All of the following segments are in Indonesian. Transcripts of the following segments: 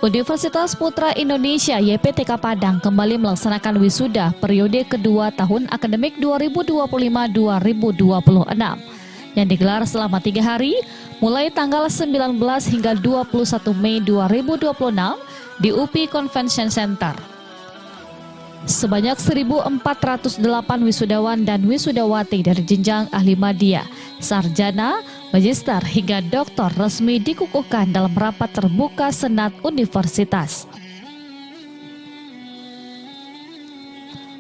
Universitas Putra Indonesia YPTK Padang kembali melaksanakan wisuda periode kedua tahun akademik 2025-2026 yang digelar selama 3 hari mulai tanggal 19 hingga 21 Mei 2026 di UPI Convention Center. Sebanyak 1.408 wisudawan dan wisudawati dari jenjang ahli madya, sarjana, magister hingga doktor resmi dikukuhkan dalam rapat terbuka Senat Universitas.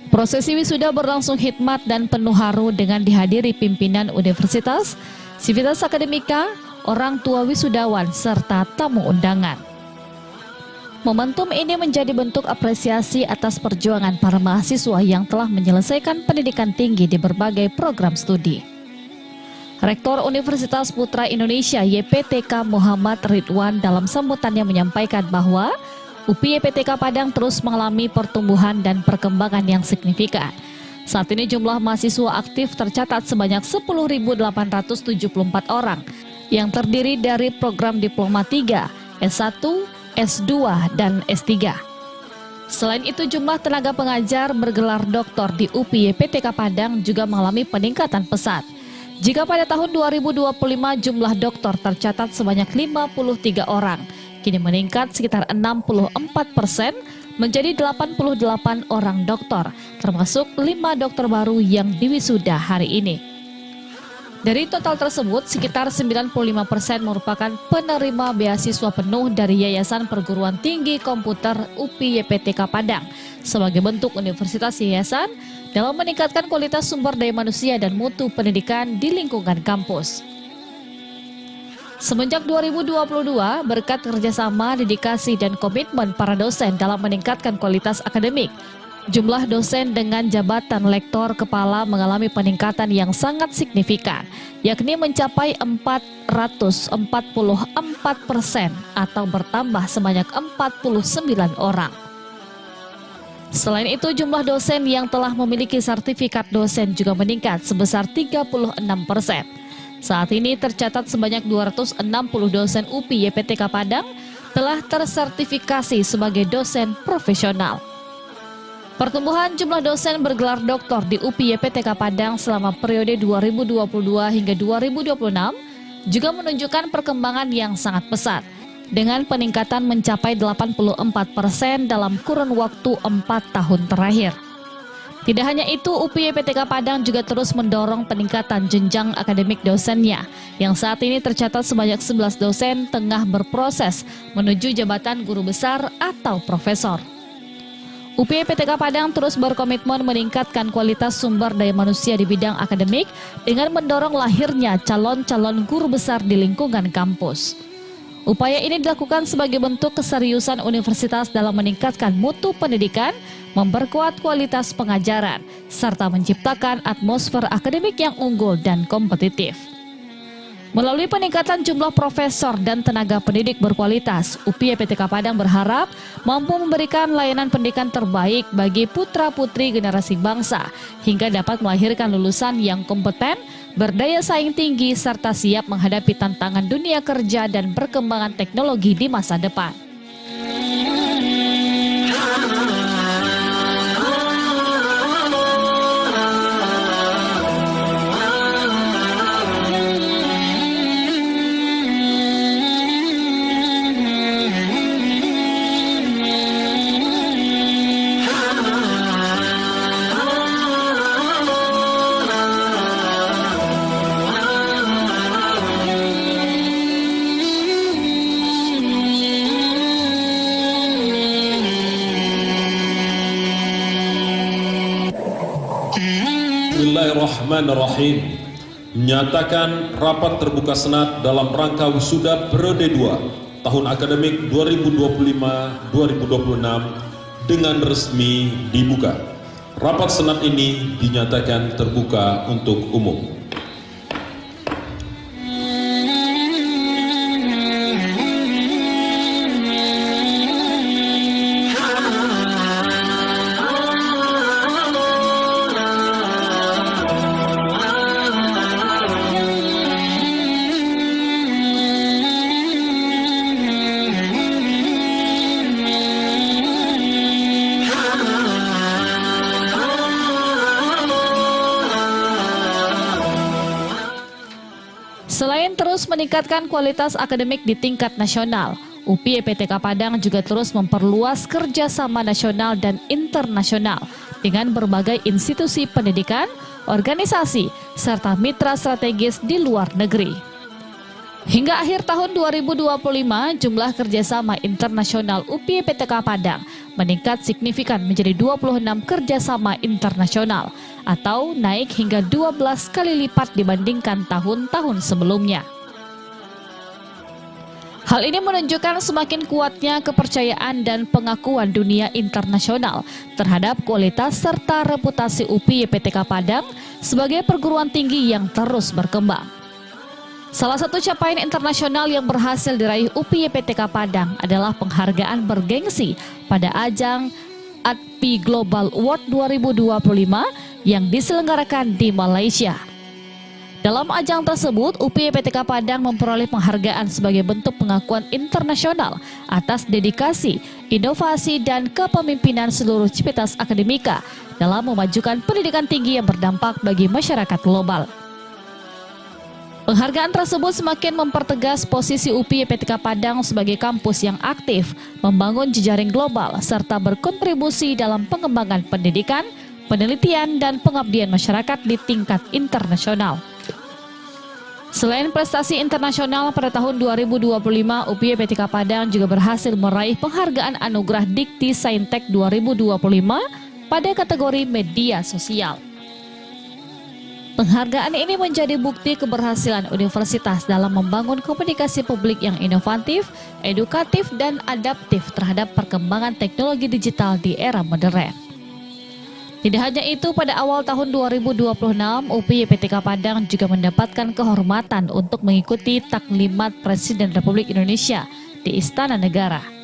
Prosesi wisuda berlangsung hikmat dan penuh haru dengan dihadiri pimpinan universitas, sivitas akademika, orang tua wisudawan, serta tamu undangan. Momentum ini menjadi bentuk apresiasi atas perjuangan para mahasiswa yang telah menyelesaikan pendidikan tinggi di berbagai program studi. Rektor Universitas Putra Indonesia YPTK Muhammad Ridwan dalam sambutannya menyampaikan bahwa UPI YPTK Padang terus mengalami pertumbuhan dan perkembangan yang signifikan. Saat ini jumlah mahasiswa aktif tercatat sebanyak 10.874 orang yang terdiri dari program Diploma 3, S1, S2, dan S3. Selain itu, jumlah tenaga pengajar bergelar doktor di UPI YPTK Padang juga mengalami peningkatan pesat. Jika pada tahun 2025 jumlah doktor tercatat sebanyak 53 orang, kini meningkat sekitar 64% menjadi 88 orang doktor, termasuk 5 dokter baru yang diwisuda hari ini. Dari total tersebut, sekitar 95% merupakan penerima beasiswa penuh dari Yayasan Perguruan Tinggi Komputer UPI YPTK Padang sebagai bentuk universitas yayasan dalam meningkatkan kualitas sumber daya manusia dan mutu pendidikan di lingkungan kampus. Semenjak 2022, berkat kerjasama, dedikasi, dan komitmen para dosen dalam meningkatkan kualitas akademik, jumlah dosen dengan jabatan lektor kepala mengalami peningkatan yang sangat signifikan, yakni mencapai 444% atau bertambah sebanyak 49 orang. Selain itu, jumlah dosen yang telah memiliki sertifikat dosen juga meningkat sebesar 36%. Saat ini tercatat sebanyak 260 dosen UPI YPTK Padang telah tersertifikasi sebagai dosen profesional. Pertumbuhan jumlah dosen bergelar doktor di UPI YPTK Padang selama periode 2022 hingga 2026 juga menunjukkan perkembangan yang sangat pesat, dengan peningkatan mencapai 84% dalam kurun waktu 4 tahun terakhir. Tidak hanya itu, UPI YPTK Padang juga terus mendorong peningkatan jenjang akademik dosennya, yang saat ini tercatat sebanyak 11 dosen tengah berproses menuju jabatan guru besar atau profesor. UPI YPTK Padang terus berkomitmen meningkatkan kualitas sumber daya manusia di bidang akademik dengan mendorong lahirnya calon-calon guru besar di lingkungan kampus. Upaya ini dilakukan sebagai bentuk keseriusan universitas dalam meningkatkan mutu pendidikan, memperkuat kualitas pengajaran, serta menciptakan atmosfer akademik yang unggul dan kompetitif. Melalui peningkatan jumlah profesor dan tenaga pendidik berkualitas, UPI YPTK Padang berharap mampu memberikan layanan pendidikan terbaik bagi putra-putri generasi bangsa, hingga dapat melahirkan lulusan yang kompeten, berdaya saing tinggi, serta siap menghadapi tantangan dunia kerja dan perkembangan teknologi di masa depan. Bismillahirrahmanirrahim. Menyatakan rapat terbuka Senat dalam rangka wisuda periode 2 tahun akademik 2025-2026 dengan resmi dibuka. Rapat Senat ini dinyatakan terbuka untuk umum. Selain terus meningkatkan kualitas akademik di tingkat nasional, UPI PTK Padang juga terus memperluas kerjasama nasional dan internasional dengan berbagai institusi pendidikan, organisasi, serta mitra strategis di luar negeri. Hingga akhir tahun 2025, jumlah kerjasama internasional UPI PTK Padang meningkat signifikan menjadi 26 kerjasama internasional atau naik hingga 12 kali lipat dibandingkan tahun-tahun sebelumnya. Hal ini menunjukkan semakin kuatnya kepercayaan dan pengakuan dunia internasional terhadap kualitas serta reputasi UPI PTK Padang sebagai perguruan tinggi yang terus berkembang. Salah satu capaian internasional yang berhasil diraih UPI PTK Padang adalah penghargaan bergengsi pada ajang ADPI Global Award 2025 yang diselenggarakan di Malaysia. Dalam ajang tersebut, UPI PTK Padang memperoleh penghargaan sebagai bentuk pengakuan internasional atas dedikasi, inovasi, dan kepemimpinan seluruh civitas akademika dalam memajukan pendidikan tinggi yang berdampak bagi masyarakat global. Penghargaan tersebut semakin mempertegas posisi UPI PTK Padang sebagai kampus yang aktif, membangun jejaring global, serta berkontribusi dalam pengembangan pendidikan, penelitian, dan pengabdian masyarakat di tingkat internasional. Selain prestasi internasional pada tahun 2025, UPI PTK Padang juga berhasil meraih penghargaan Anugerah Dikti Saintek 2025 pada kategori media sosial. Penghargaan ini menjadi bukti keberhasilan universitas dalam membangun komunikasi publik yang inovatif, edukatif, dan adaptif terhadap perkembangan teknologi digital di era modern. Tidak hanya itu, pada awal tahun 2026, UPI PTK Padang juga mendapatkan kehormatan untuk mengikuti taklimat Presiden Republik Indonesia di Istana Negara.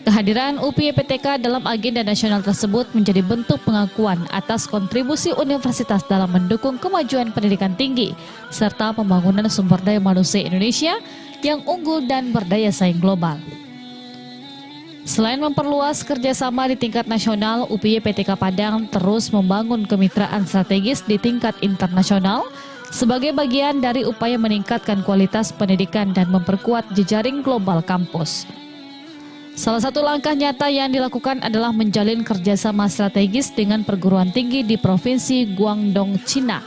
Kehadiran UPI PTK dalam agenda nasional tersebut menjadi bentuk pengakuan atas kontribusi universitas dalam mendukung kemajuan pendidikan tinggi serta pembangunan sumber daya manusia Indonesia yang unggul dan berdaya saing global. Selain memperluas kerjasama di tingkat nasional, UPI PTK Padang terus membangun kemitraan strategis di tingkat internasional sebagai bagian dari upaya meningkatkan kualitas pendidikan dan memperkuat jejaring global kampus. Salah satu langkah nyata yang dilakukan adalah menjalin kerjasama strategis dengan perguruan tinggi di Provinsi Guangdong, Cina.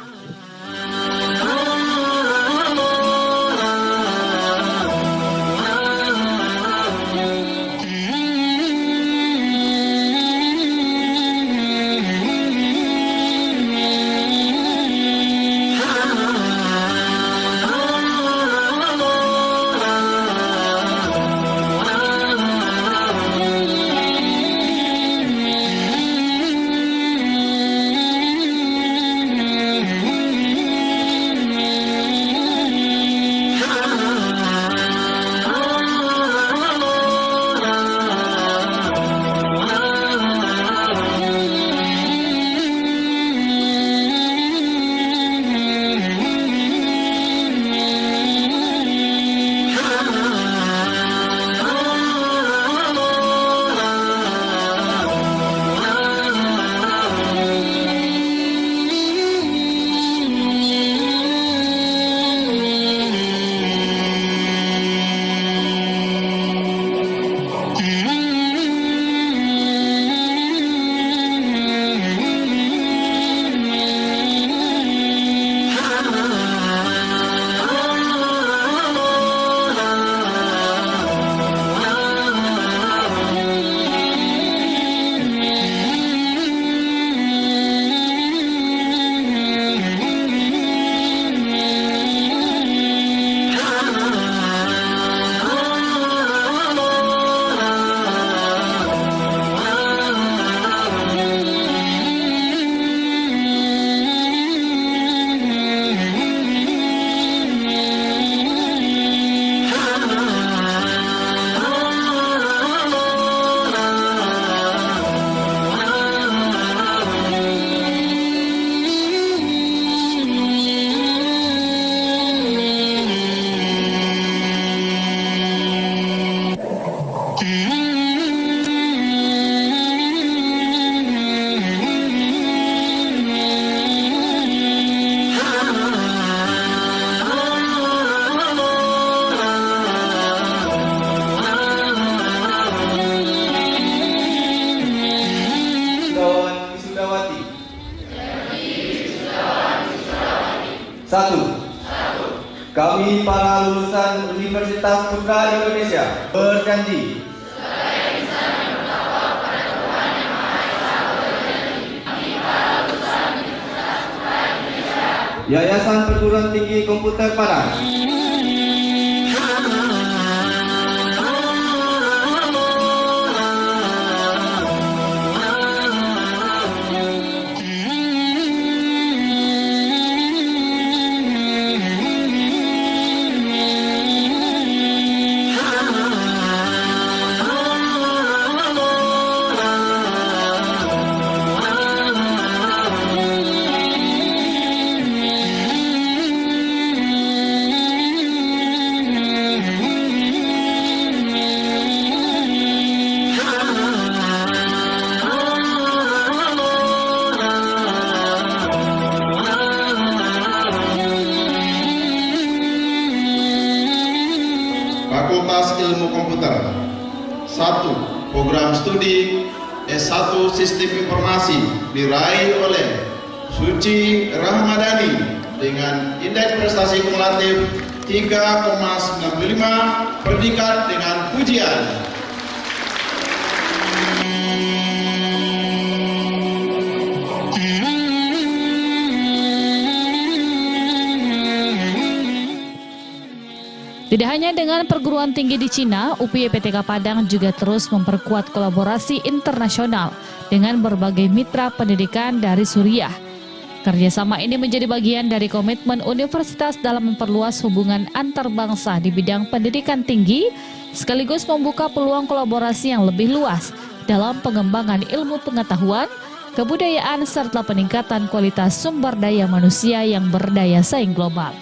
Wisudawati. Satu. Kami para lulusan Universitas Putra Indonesia berjanji Yayasan Perguruan Tinggi Komputer Padang Fakultas Ilmu Komputer. 1. Program studi S1 Sistem Informasi diraih oleh Suci Rahmadani dengan indeks prestasi kumulatif 3,95 predikat dengan pujian. Tidak hanya dengan perguruan tinggi di Cina, UPI PTK Padang juga terus memperkuat kolaborasi internasional dengan berbagai mitra pendidikan dari Suriah. Kerjasama ini menjadi bagian dari komitmen universitas dalam memperluas hubungan antar bangsa di bidang pendidikan tinggi, sekaligus membuka peluang kolaborasi yang lebih luas dalam pengembangan ilmu pengetahuan, kebudayaan, serta peningkatan kualitas sumber daya manusia yang berdaya saing global.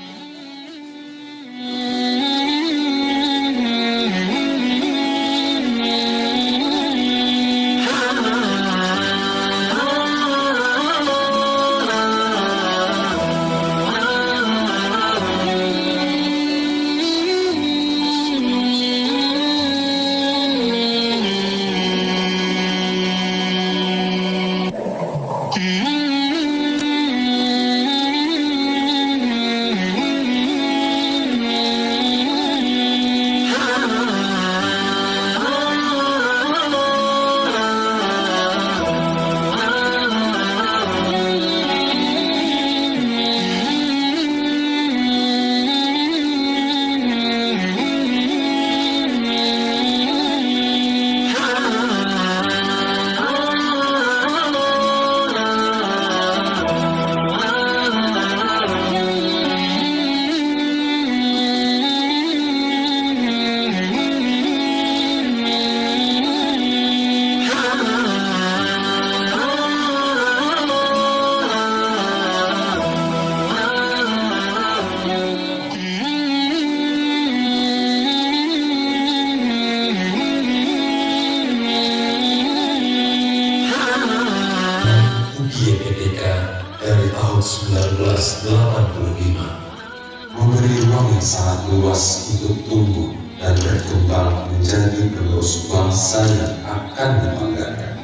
dari tahun 1985 memberi ruang yang sangat luas untuk tumbuh dan berkembang menjadi penerus bangsa yang akan dibanggakan.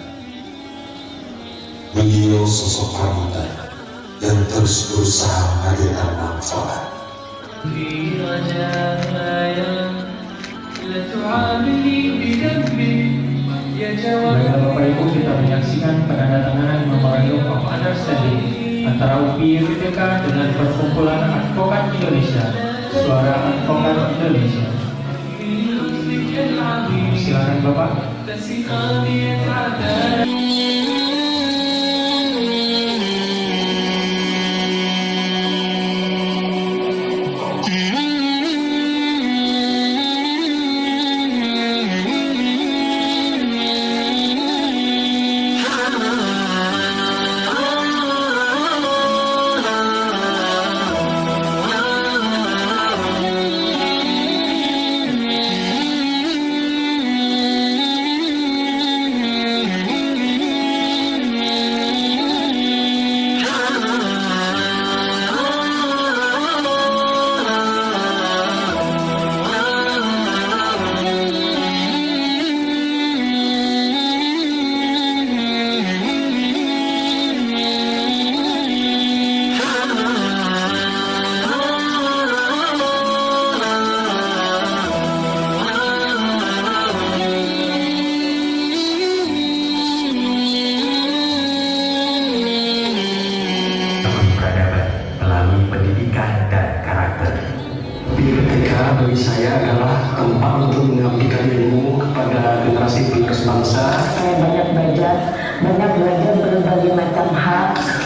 Beliau sosok panutan yang terus berusaha menghadirkan manfaat. Baiklah Bapak Ibu, kita menyaksikan penandatanganan Memorandum of Understanding antara UPI PTK dengan Perkumpulan Advokat Indonesia, Suara Advokat Indonesia. Silakan Bapak.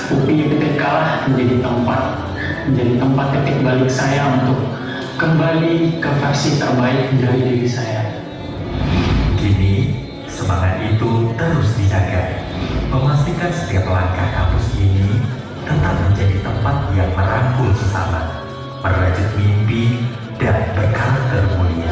UPI IPTK menjadi tempat titik balik saya untuk kembali ke versi terbaik dari diri saya. Kini, semangat itu terus dijaga, memastikan setiap langkah kampus ini tetap menjadi tempat yang merangkul sesama, merajut mimpi, dan berkarakter mulia.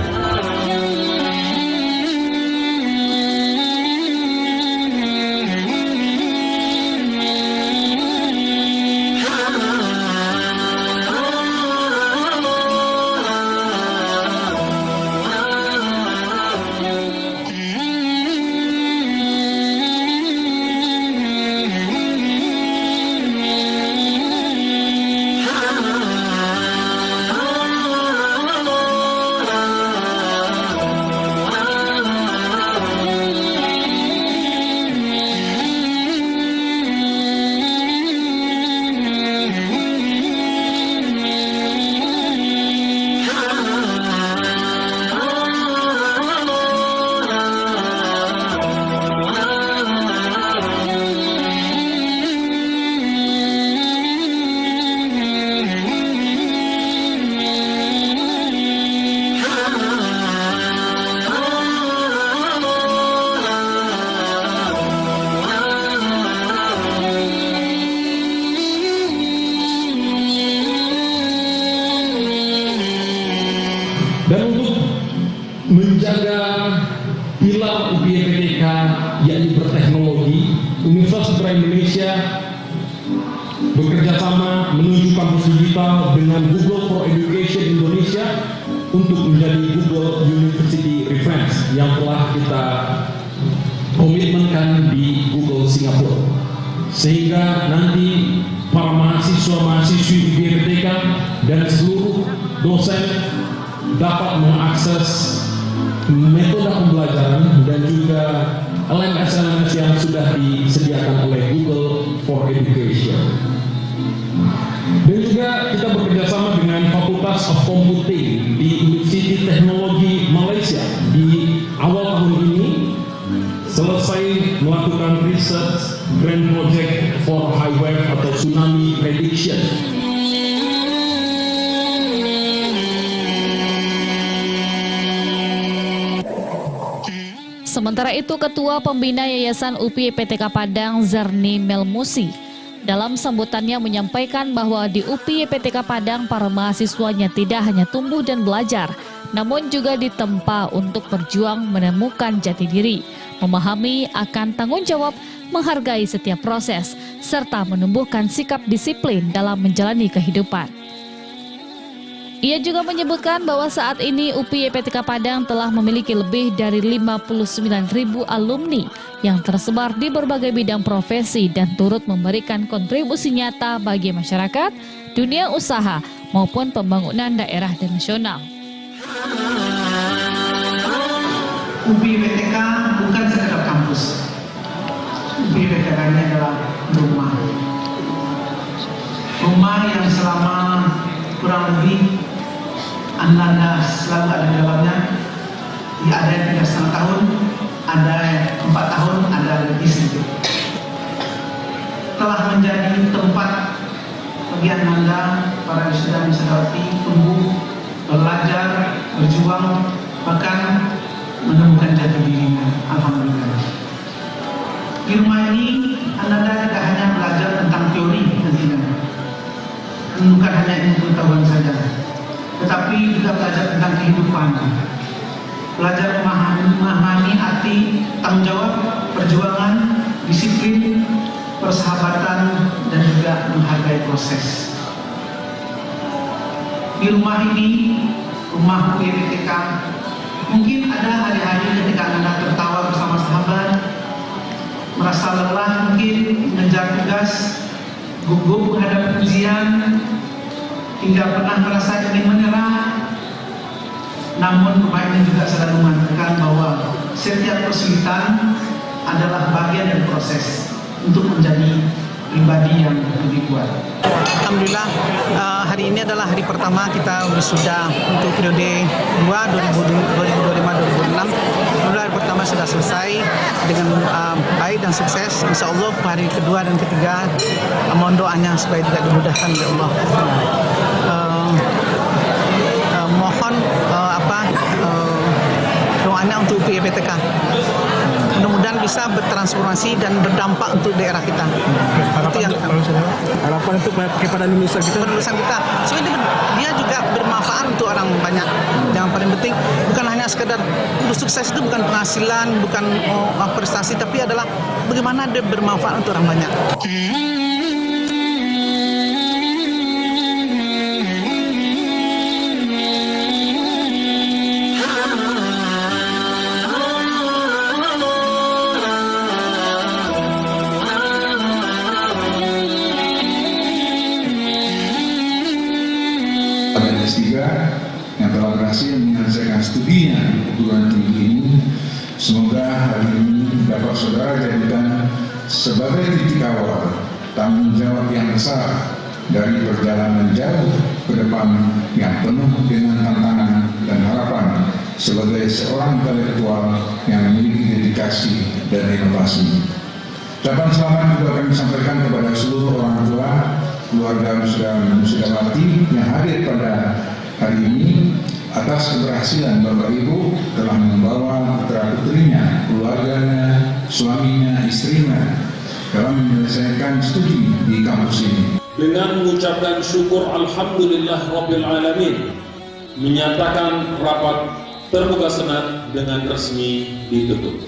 Dan untuk menjaga pilar UPI IPTK yakni berteknologi, Universitas Negara Indonesia bekerja sama menuju kampus digital dengan Google for Education Indonesia untuk menjadi Google University Reference yang telah kita komitmenkan di Google Singapura, sehingga nanti para mahasiswa-mahasiswi UPI IPTK dan seluruh dosen dapat mengakses metode pembelajaran dan juga LMS yang sudah disediakan oleh Google for Education. Dan juga kita bekerjasama dengan Fakultas of Computing di Universiti Teknologi Malaysia di awal tahun ini selesai melakukan research grand project for high wave atau tsunami prediction. Sementara itu, Ketua Pembina Yayasan UPI IPTK Padang, Zarni Melmusi, dalam sambutannya menyampaikan bahwa di UPI IPTK Padang para mahasiswanya tidak hanya tumbuh dan belajar, namun juga ditempa untuk berjuang menemukan jati diri, memahami akan tanggung jawab, menghargai setiap proses, serta menumbuhkan sikap disiplin dalam menjalani kehidupan. Ia juga menyebutkan bahwa saat ini UPI IPTK Padang telah memiliki lebih dari 59.000 alumni yang tersebar di berbagai bidang profesi dan turut memberikan kontribusi nyata bagi masyarakat, dunia usaha, maupun pembangunan daerah dan nasional. UPI IPTK bukan sekedar kampus. UPI IPTK ini adalah rumah. Rumah yang selama kurang lebih Anda selalu ada di dalamnya. Ada yang 3,5 tahun, ada yang 4 tahun, ada lebih sedikit. Telah menjadi tempat bagi Anda, para wisuda dan wisudawati, tumbuh, belajar, berjuang, bahkan menemukan jati dirinya. Alhamdulillah. Di rumah ini Anda tidak hanya belajar tentang teori nantinya, bukan hanya ilmu pengetahuan saja, tetapi juga belajar tentang kehidupan, belajar memahami arti tanggung jawab, perjuangan, disiplin, persahabatan, dan juga menghargai proses. Di rumah ini, rumah UPI IPTK, mungkin ada hari-hari ketika Anda tertawa bersama sahabat, merasa lelah mungkin mengejar tugas, gugup menghadapi ujian, hingga pernah merasa ingin menyerah. Namun rumah ini juga selalu mengatakan bahwa setiap kesulitan adalah bagian dari proses untuk menjadi pribadi yang lebih kuat. Alhamdulillah, hari ini adalah hari pertama kita wisuda untuk periode 2 2005-2006. Alhamdulillah, hari pertama sudah selesai. dengan baik dan sukses. Insya Allah hari kedua dan ketiga mohon doanya supaya juga dimudahkan oleh Allah. Mohon doanya untuk PPTK. Mudah-mudahan bisa bertransformasi dan berdampak untuk daerah kita. Itu yang Harapan untuk kepada lulusan kita. So dia juga bermanfaat untuk orang banyak. Yang paling penting bukan hanya sekedar sukses itu bukan penghasilan, bukan prestasi, tapi adalah bagaimana dia bermanfaat untuk orang banyak. S3 yang telah berhasil menyelesaikan studinya di perguruan tinggi ini, semoga hari ini dapat saudara jadikan sebagai titik awal tanggung jawab yang besar dari perjalanan jauh ke depan yang penuh dengan tantangan dan harapan sebagai seorang intelektual yang memiliki dedikasi dan inovasi. Ucapan selamat juga kami sampaikan kepada seluruh orang tua, keluarga Musdawati yang hadir pada hari ini atas keberhasilan Bapak Ibu telah membawa putra-putrinya, keluarganya, suaminya, istrinya dalam menyelesaikan studi di kampus ini. Dengan mengucapkan syukur Alhamdulillah Rabbil Alamin, menyatakan rapat terbuka senat dengan resmi ditutup.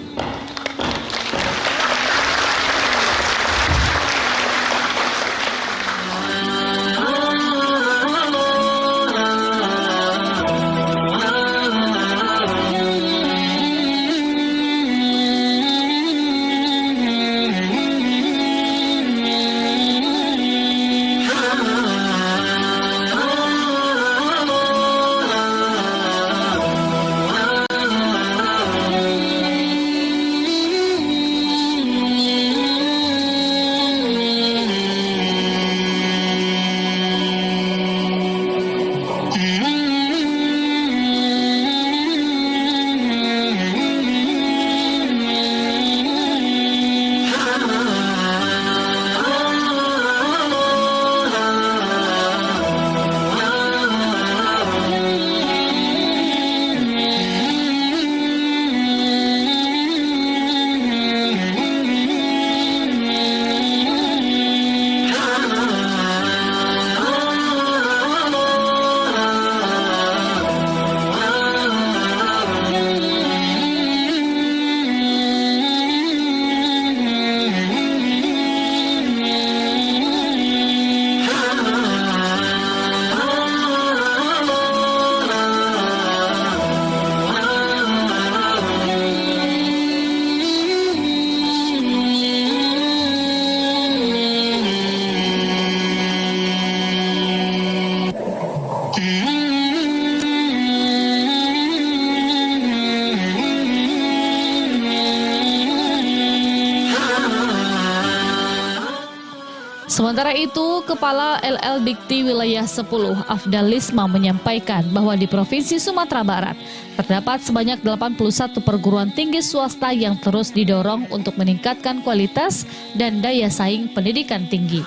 Sementara itu, Kepala LL Dikti Wilayah 10 Afdal Lisma menyampaikan bahwa di Provinsi Sumatera Barat terdapat sebanyak 81 perguruan tinggi swasta yang terus didorong untuk meningkatkan kualitas dan daya saing pendidikan tinggi.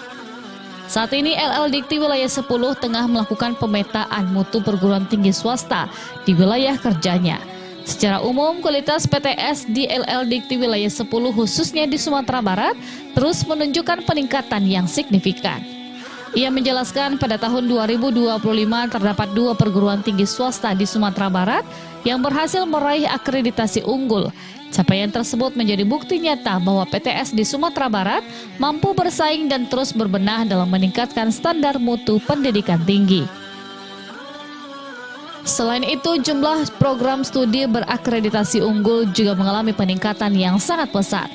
Saat ini LL Dikti Wilayah 10 tengah melakukan pemetaan mutu perguruan tinggi swasta di wilayah kerjanya. Secara umum, kualitas PTS di LL Dikti Wilayah 10 khususnya di Sumatera Barat terus menunjukkan peningkatan yang signifikan. Ia menjelaskan pada tahun 2025 terdapat 2 perguruan tinggi swasta di Sumatera Barat yang berhasil meraih akreditasi unggul. Capaian tersebut menjadi bukti nyata bahwa PTS di Sumatera Barat mampu bersaing dan terus berbenah dalam meningkatkan standar mutu pendidikan tinggi. Selain itu, jumlah program studi berakreditasi unggul juga mengalami peningkatan yang sangat pesat.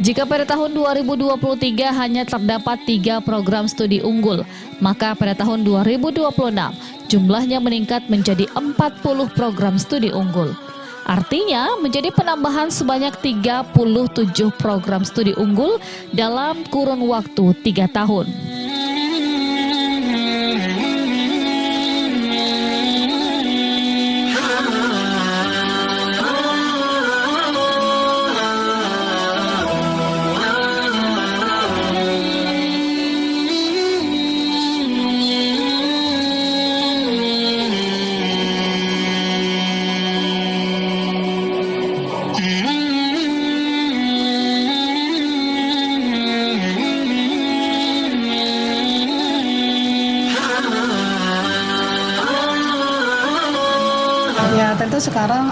Jika pada tahun 2023 hanya terdapat 3 program studi unggul, maka pada tahun 2026 jumlahnya meningkat menjadi 40 program studi unggul. Artinya menjadi penambahan sebanyak 37 program studi unggul dalam kurun waktu 3 tahun. sekarang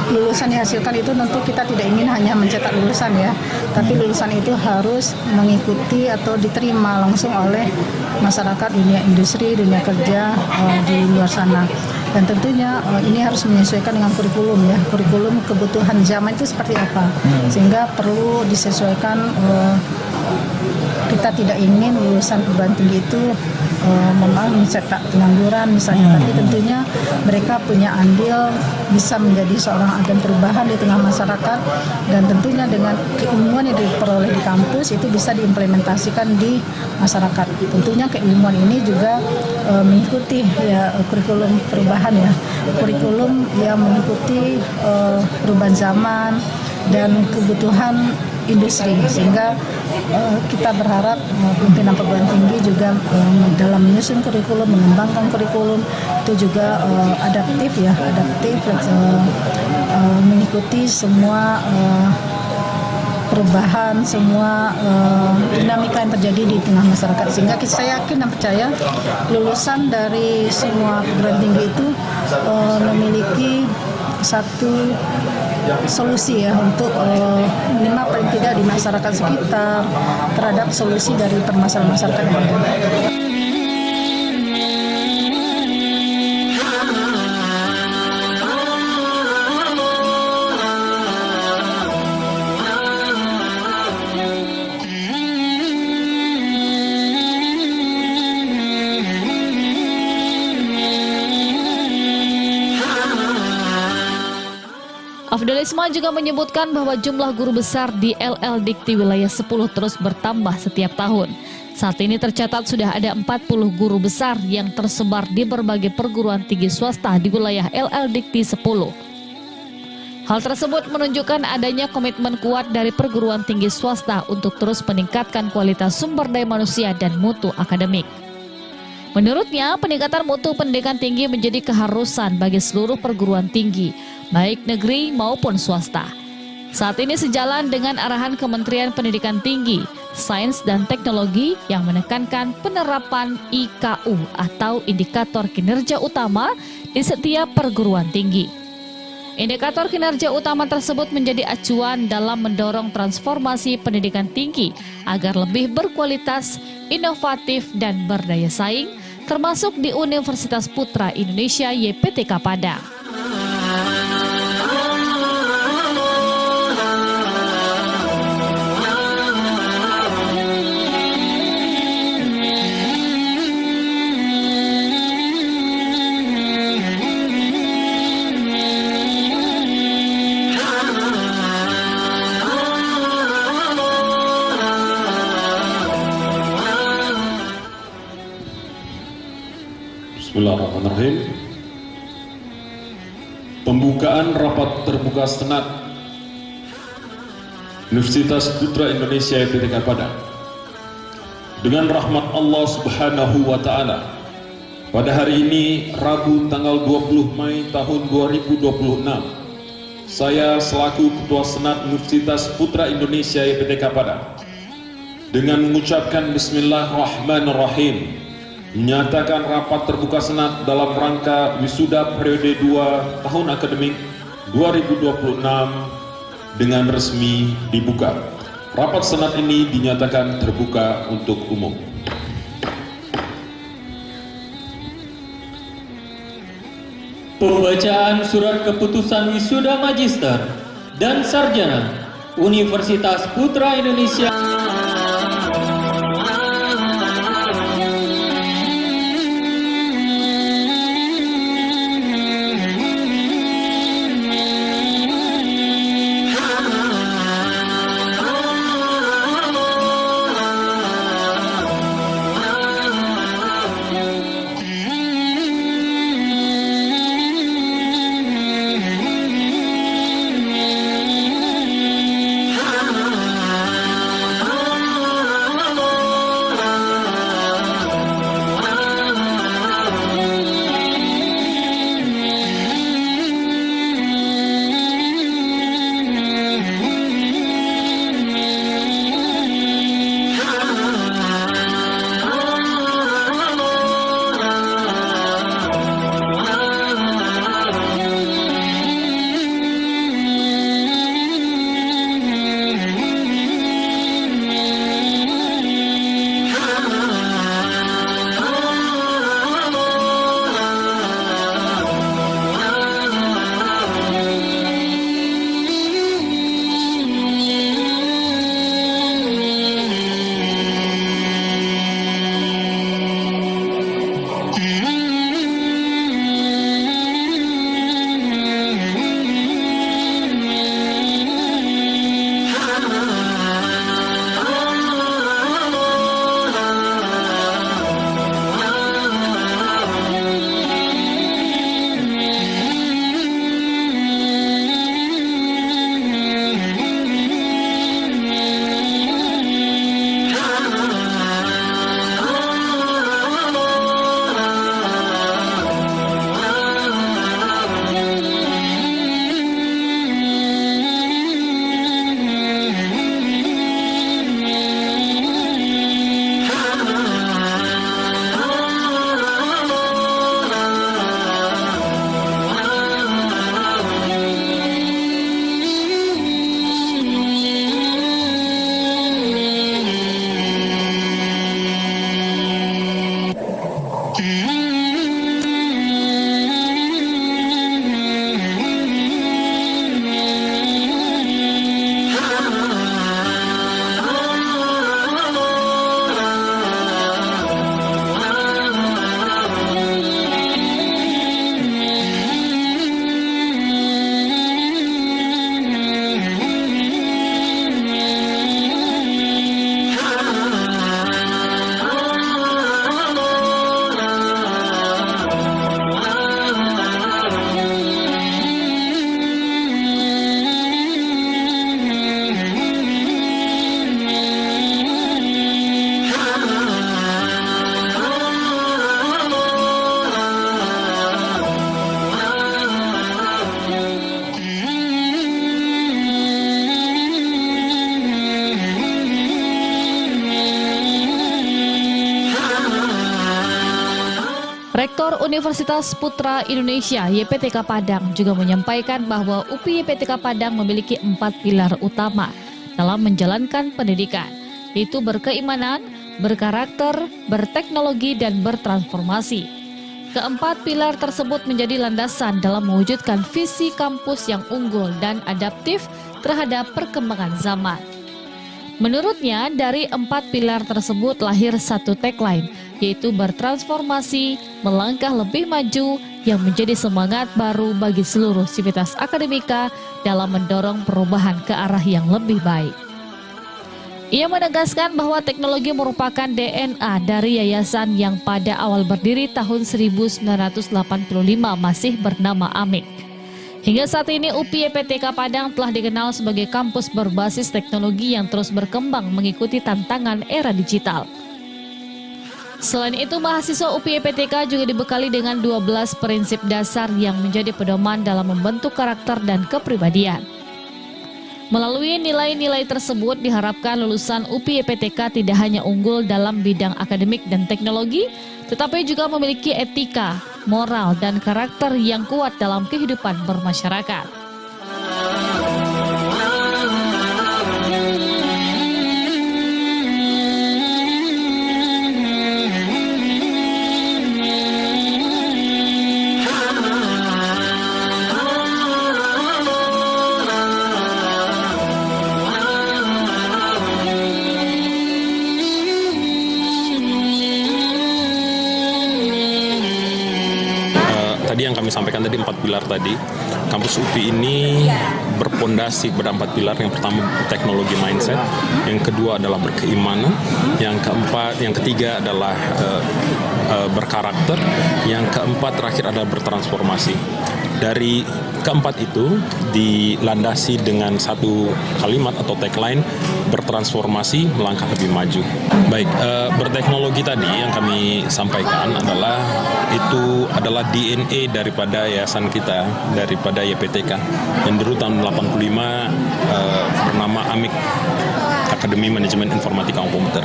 lulusan dihasilkan itu tentu kita tidak ingin hanya mencetak lulusan ya, tapi lulusan itu harus mengikuti atau diterima langsung oleh masyarakat, dunia industri, dunia kerja di luar sana. Dan tentunya ini harus menyesuaikan dengan kurikulum ya, kurikulum kebutuhan zaman itu seperti apa, sehingga perlu disesuaikan. Kita tidak ingin lulusan perguruan tinggi itu mencetak pengangguran misalnya, tapi tentunya mereka punya andil bisa menjadi seorang agen perubahan di tengah masyarakat, dan tentunya dengan keilmuan yang diperoleh di kampus itu bisa diimplementasikan di masyarakat. Tentunya keilmuan ini juga mengikuti ya kurikulum perubahan ya, kurikulum yang mengikuti perubahan zaman dan kebutuhan industri, sehingga kita berharap pimpinan perguruan tinggi juga dalam menyusun kurikulum, mengembangkan kurikulum itu juga adaptif mengikuti semua perubahan, semua dinamika yang terjadi di tengah masyarakat, sehingga saya yakin dan percaya lulusan dari semua perguruan tinggi itu memiliki satu solusi ya untuk minimal paling tidak di masyarakat sekitar terhadap solusi dari permasalahan masyarakat yang ada. Afdalisma juga menyebutkan bahwa jumlah guru besar di LL Dikti wilayah 10 terus bertambah setiap tahun. Saat ini tercatat sudah ada 40 guru besar yang tersebar di berbagai perguruan tinggi swasta di wilayah LL Dikti 10. Hal tersebut menunjukkan adanya komitmen kuat dari perguruan tinggi swasta untuk terus meningkatkan kualitas sumber daya manusia dan mutu akademik. Menurutnya, peningkatan mutu pendidikan tinggi menjadi keharusan bagi seluruh perguruan tinggi, baik negeri maupun swasta. Saat ini sejalan dengan arahan Kementerian Pendidikan Tinggi, Sains dan Teknologi yang menekankan penerapan IKU atau Indikator Kinerja Utama di setiap perguruan tinggi. Indikator kinerja utama tersebut menjadi acuan dalam mendorong transformasi pendidikan tinggi agar lebih berkualitas, inovatif, dan berdaya saing, termasuk di Universitas Putra Indonesia YPTK Padang. Bismillahirrahmanirrahim. Pembukaan rapat terbuka Senat Universitas Putra Indonesia YPTK Padang. Dengan rahmat Allah Subhanahu wa Ta'ala, pada hari ini Rabu tanggal 20 Mei tahun 2026, saya selaku Ketua Senat Universitas Putra Indonesia YPTK Padang dengan mengucapkan Bismillahirrahmanirrahim menyatakan rapat terbuka Senat dalam rangka wisuda periode 2 tahun akademik 2026 dengan resmi dibuka. Rapat Senat ini dinyatakan terbuka untuk umum. Pembacaan surat keputusan wisuda magister dan sarjana Universitas Putra Indonesia. Rektor Universitas Putra Indonesia YPTK Padang juga menyampaikan bahwa UPI YPTK Padang memiliki 4 pilar utama dalam menjalankan pendidikan, yaitu berkeimanan, berkarakter, berteknologi, dan bertransformasi. Keempat pilar tersebut menjadi landasan dalam mewujudkan visi kampus yang unggul dan adaptif terhadap perkembangan zaman. Menurutnya, dari 4 pilar tersebut lahir satu tagline, yaitu bertransformasi, melangkah lebih maju, yang menjadi semangat baru bagi seluruh sivitas akademika dalam mendorong perubahan ke arah yang lebih baik. Ia menegaskan bahwa teknologi merupakan DNA dari yayasan yang pada awal berdiri tahun 1985 masih bernama AMIK. Hingga saat ini UPI YPTK Padang telah dikenal sebagai kampus berbasis teknologi yang terus berkembang mengikuti tantangan era digital. Selain itu, mahasiswa UPI YPTK juga dibekali dengan 12 prinsip dasar yang menjadi pedoman dalam membentuk karakter dan kepribadian. Melalui nilai-nilai tersebut diharapkan lulusan UPI YPTK tidak hanya unggul dalam bidang akademik dan teknologi, tetapi juga memiliki etika, moral, dan karakter yang kuat dalam kehidupan bermasyarakat. Tadi yang kami sampaikan tadi 4 pilar tadi, kampus UPI ini berpondasi pada 4 pilar. Yang pertama teknologi mindset, yang kedua adalah berkeimanan, yang ketiga adalah berkarakter, yang keempat terakhir adalah bertransformasi. Dari keempat itu dilandasi dengan satu kalimat atau tagline, bertransformasi, melangkah lebih maju. Baik, berteknologi tadi yang kami sampaikan adalah DNA daripada yayasan kita, daripada YPTK, yang dulu tahun 85 bernama AMIK, Akademi Manajemen Informatika Komputer.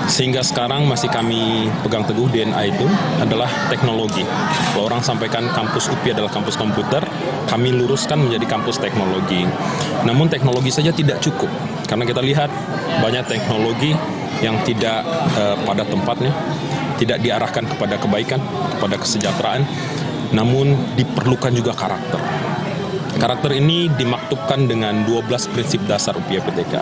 Sehingga sekarang masih kami pegang teguh DNA itu adalah teknologi. Kalau orang sampaikan kampus UPI adalah kampus komputer, kami luruskan menjadi kampus teknologi. Namun teknologi saja tidak cukup, karena kita lihat banyak teknologi yang tidak pada tempatnya, tidak diarahkan kepada kebaikan, kepada kesejahteraan, namun diperlukan juga karakter. Karakter ini dimaktubkan dengan 12 prinsip dasar UPI YPTK.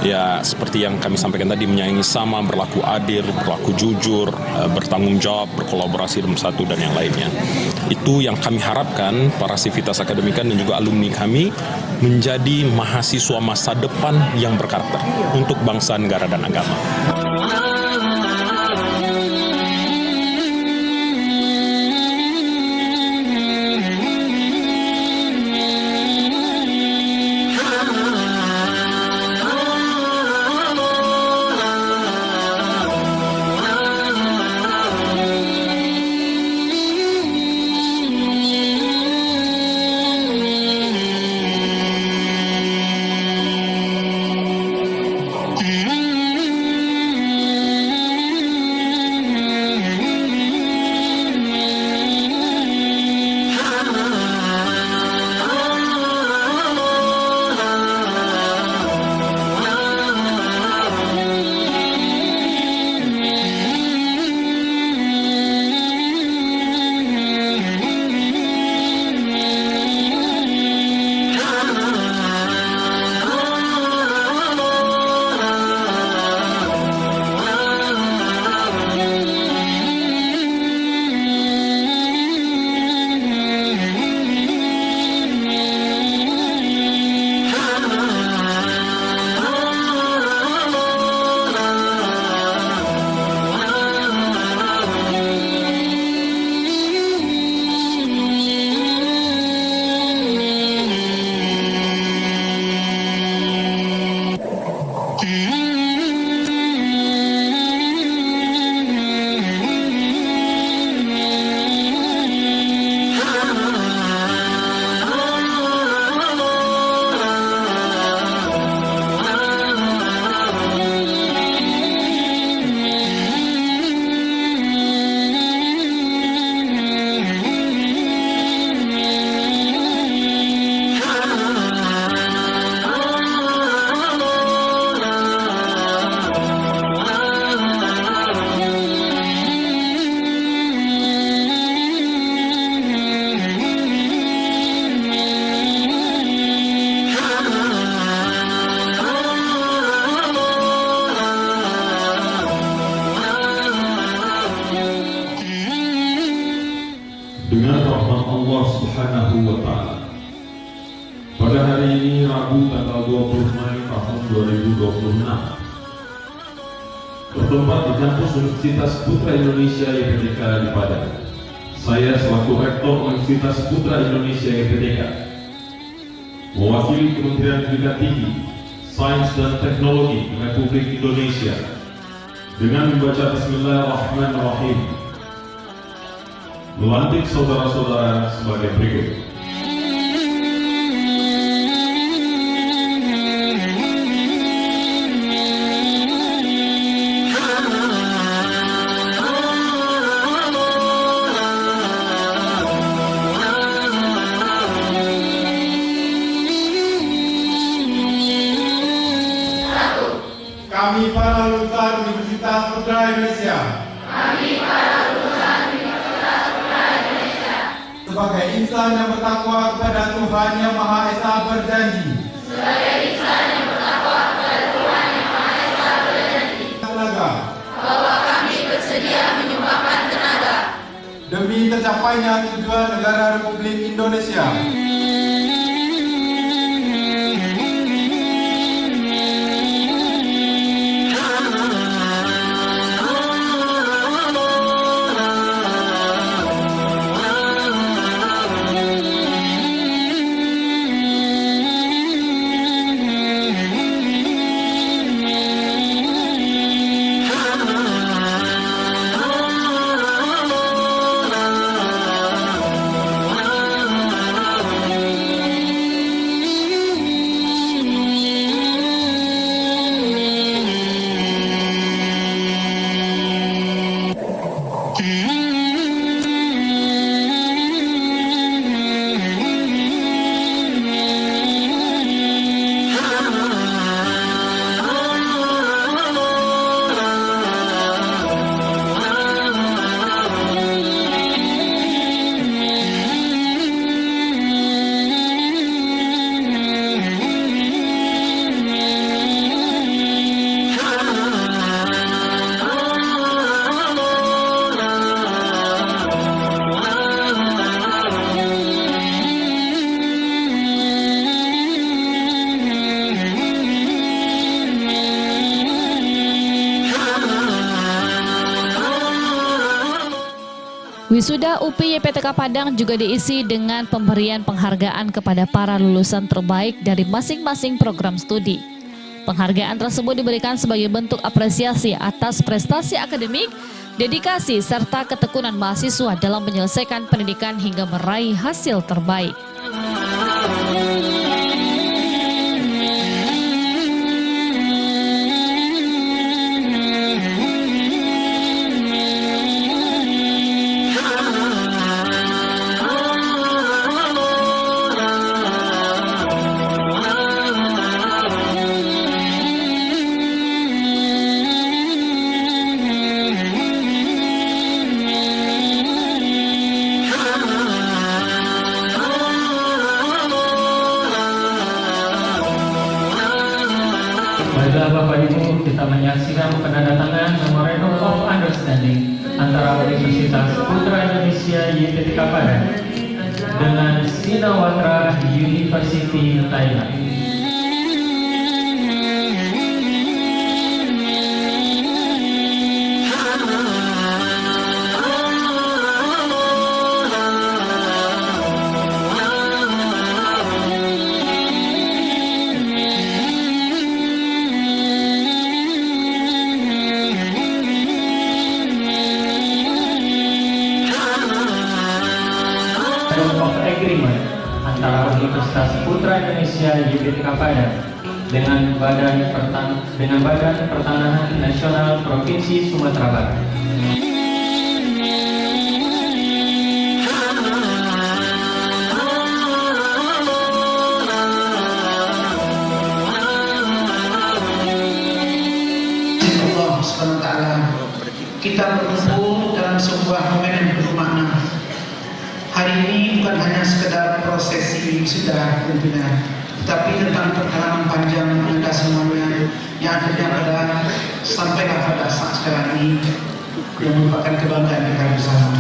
Ya, seperti yang kami sampaikan tadi, menyayangi sama, berlaku adil, berlaku jujur, bertanggung jawab, berkolaborasi dalam satu dan yang lainnya. Itu yang kami harapkan para sivitas akademika dan juga alumni kami menjadi mahasiswa masa depan yang berkarakter untuk bangsa, negara, dan agama. tanggal 20 Mei tahun 2026. Bertempat di kampus Universitas Putra Indonesia YPTK di Padang. Saya selaku Rektor Universitas Putra Indonesia YPTK mewakili Kementerian Pendidikan Tinggi, Sains dan Teknologi Republik Indonesia dengan membaca Bismillahirrahmanirrahim melantik saudara-saudara sebagai berikut. Kami para lulusan Universitas Putra Indonesia. Sebagai insan yang bertakwa kepada Tuhan Yang Maha Esa berjanji. Bahwa kami bersedia menyumbangkan tenaga. Demi tercapainya tujuan negara Republik Indonesia. Wisuda UPI YPTK Padang juga diisi dengan pemberian penghargaan kepada para lulusan terbaik dari masing-masing program studi. Penghargaan tersebut diberikan sebagai bentuk apresiasi atas prestasi akademik, dedikasi, serta ketekunan mahasiswa dalam menyelesaikan pendidikan hingga meraih hasil terbaik. Baiklah Bapak Ibu, kita menyaksikan penandatangan Memorandum of Understanding antara Universitas Putra Indonesia YPTK Padang dengan Shinawatra University Thailand. Of Agreement antara Universitas Putra Indonesia YPTK Padang dengan Badan Pertanahan Nasional Provinsi Sumatera Barat. Allah SWT, kita berkumpul dalam sebuah momen yang bermakna. Hari ini bukan hanya sekedar prosesi sudah tentunya, tetapi tentang perjalanan panjang Anda semuanya yang akhirnya sampailah pada saat sekarang ini yang merupakan kebanggaan kita bersama.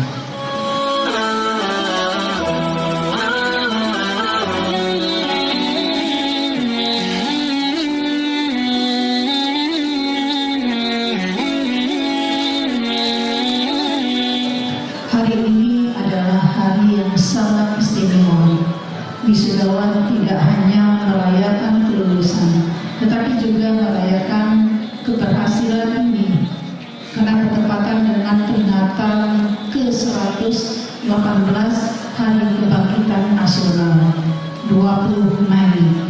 Hari Kebangkitan Nasional 20 Mei,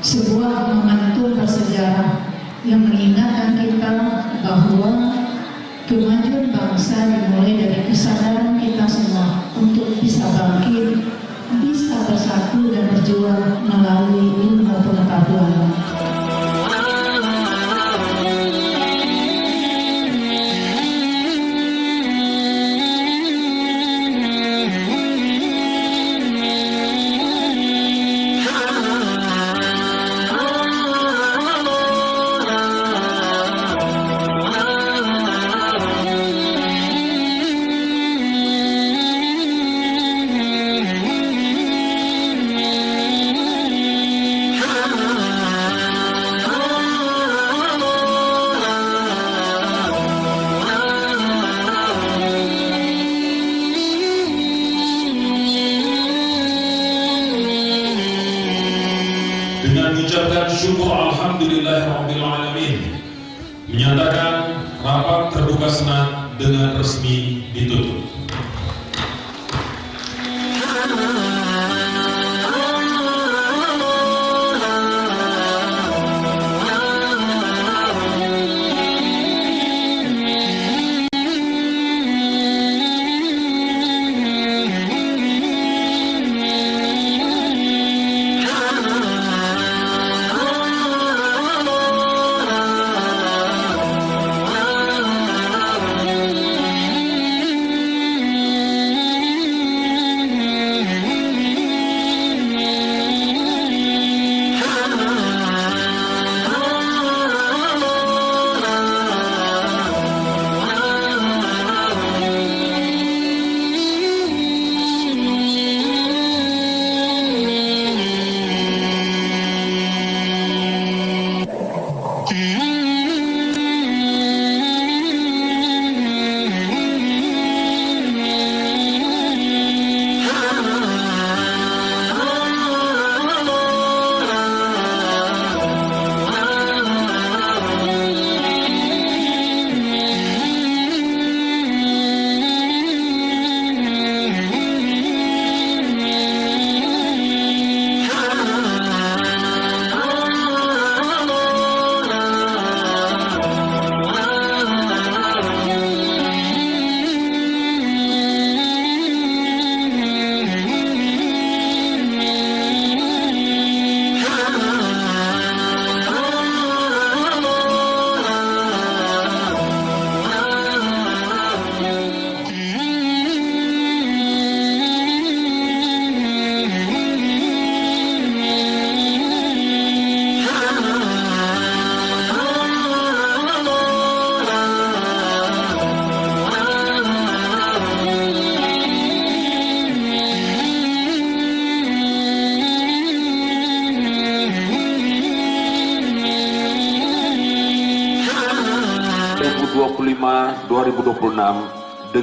sebuah momentum bersejarah yang mengingatkan kita bahwa kemajuan bangsa dimulai dari kesadaran kita semua untuk bisa bangkit, bisa bersatu dan berjuang melalui ilmu pengetahuan. Dengan mengucapkan syukur alhamdulillahirrahmanirrahim, menyatakan rapat terbuka senat dengan resmi ditutup.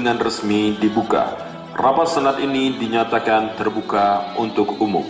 dengan resmi dibuka. Rapat senat ini dinyatakan terbuka untuk umum.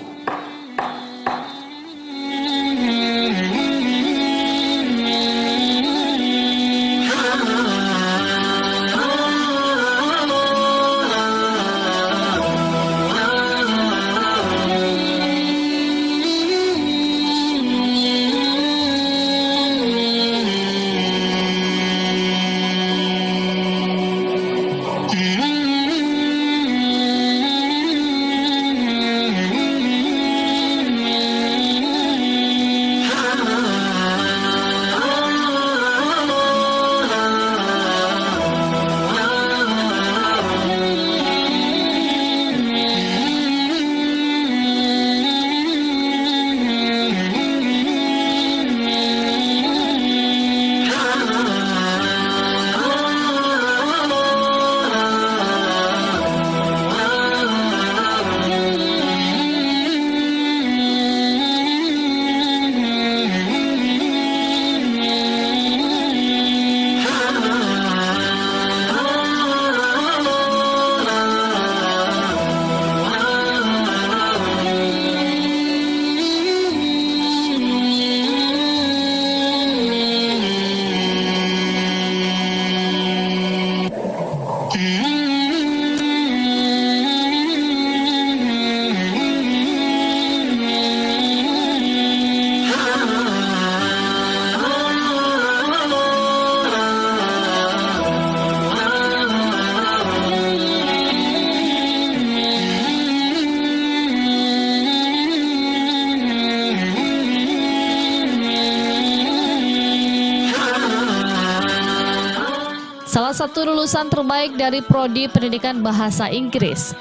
salah satu lulusan terbaik dari Prodi Pendidikan Bahasa Inggris.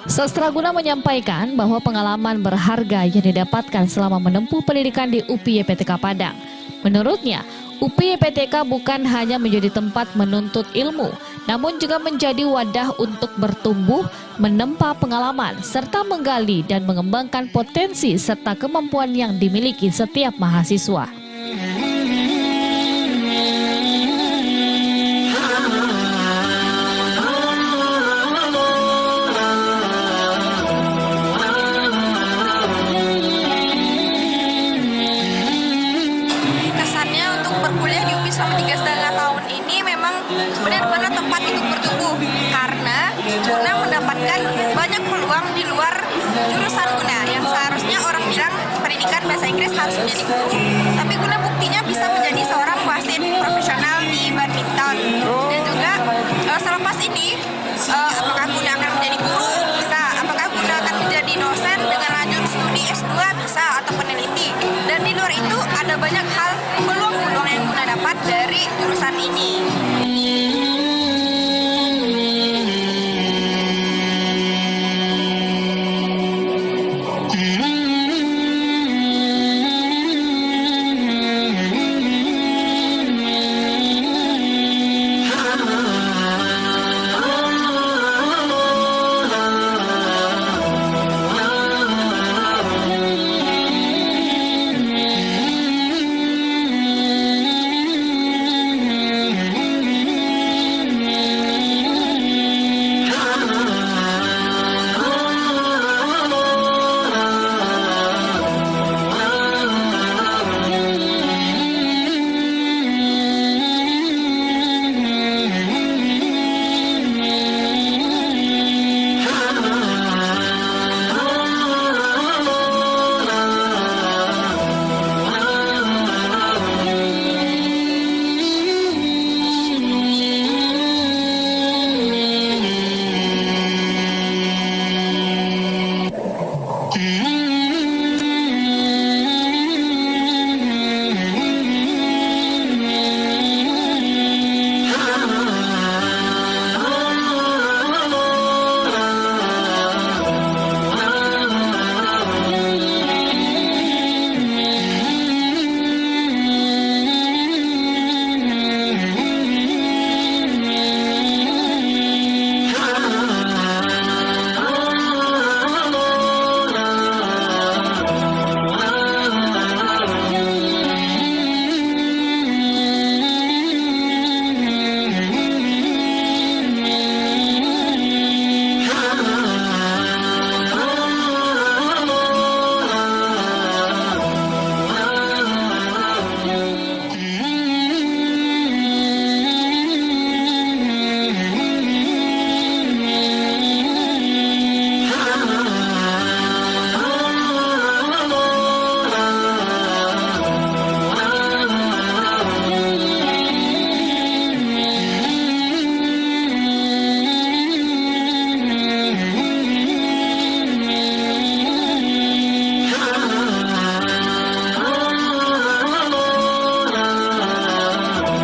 Sastraguna menyampaikan bahwa pengalaman berharga yang didapatkan selama menempuh pendidikan di UPI YPTK Padang. Menurutnya, UPI YPTK bukan hanya menjadi tempat menuntut ilmu, namun juga menjadi wadah untuk bertumbuh, menempa pengalaman, serta menggali dan mengembangkan potensi serta kemampuan yang dimiliki setiap mahasiswa. Selama 3,5 tahun ini memang benar-benar tempat untuk bertumbuh karena Guna mendapatkan banyak peluang di luar jurusan Guna yang seharusnya orang bilang pendidikan bahasa Inggris harus menjadi guru, tapi Guna buktinya bisa menjadi seorang wasit profesional di badminton. Dan juga selepas ini apakah Guna akan menjadi guru? Bisa. Apakah Guna akan menjadi dosen dengan lanjut studi S2? Bisa, atau peneliti. Dan di luar itu ada banyak hal peluang-peluang yang Guna dapat dari jurusan ini.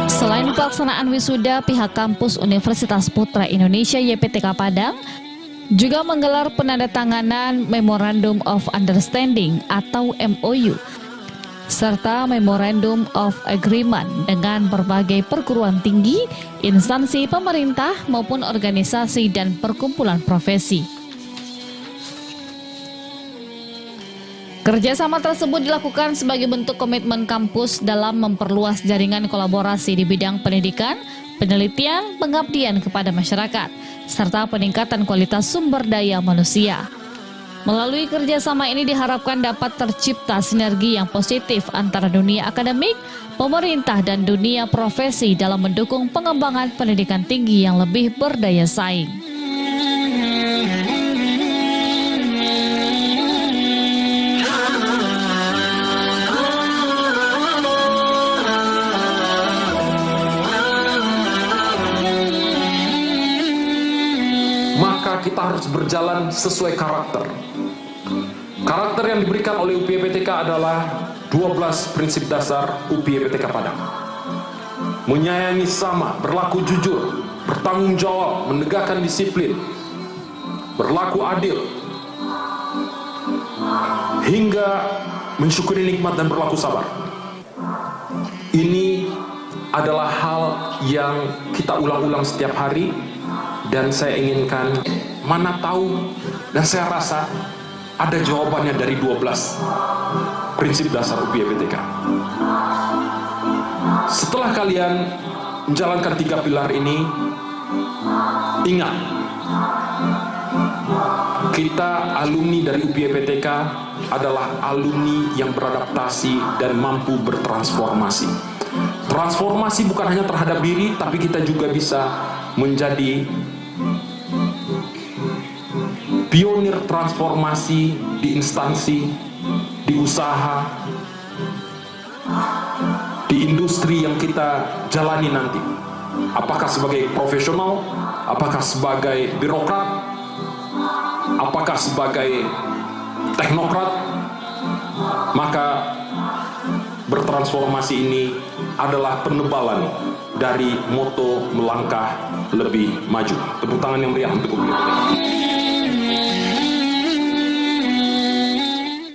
Selain pelaksanaan wisuda, pihak kampus Universitas Putra Indonesia YPTK Padang juga menggelar penandatanganan Memorandum of Understanding atau MOU serta Memorandum of Agreement dengan berbagai perguruan tinggi, instansi pemerintah maupun organisasi dan perkumpulan profesi. Kerjasama tersebut dilakukan sebagai bentuk komitmen kampus dalam memperluas jaringan kolaborasi di bidang pendidikan, penelitian, pengabdian kepada masyarakat, serta peningkatan kualitas sumber daya manusia. Melalui kerjasama ini diharapkan dapat tercipta sinergi yang positif antara dunia akademik, pemerintah, dan dunia profesi dalam mendukung pengembangan pendidikan tinggi yang lebih berdaya saing. Maka kita harus berjalan sesuai karakter. Karakter yang diberikan oleh UPI YPTK adalah 12 prinsip dasar UPI YPTK Padang. menyayangi sesama, berlaku jujur, bertanggung jawab, menegakkan disiplin, berlaku adil, hingga mensyukuri nikmat dan berlaku sabar. Ini adalah hal yang kita ulang-ulang setiap hari, dan saya inginkan, mana tahu, dan saya rasa ada jawabannya dari 12 prinsip dasar UPI EPTK. Setelah kalian menjalankan 3 pilar ini, ingat, kita alumni dari UPI EPTK adalah alumni yang beradaptasi dan mampu bertransformasi. Transformasi bukan hanya terhadap diri, tapi kita juga bisa menjadi pionir transformasi di instansi, di usaha, di industri yang kita jalani nanti. Apakah sebagai profesional, apakah sebagai birokrat, apakah sebagai teknokrat, maka bertransformasi ini adalah penebalan dari moto melangkah lebih maju. Tepuk tangan yang meriah untuk UPI EPTK.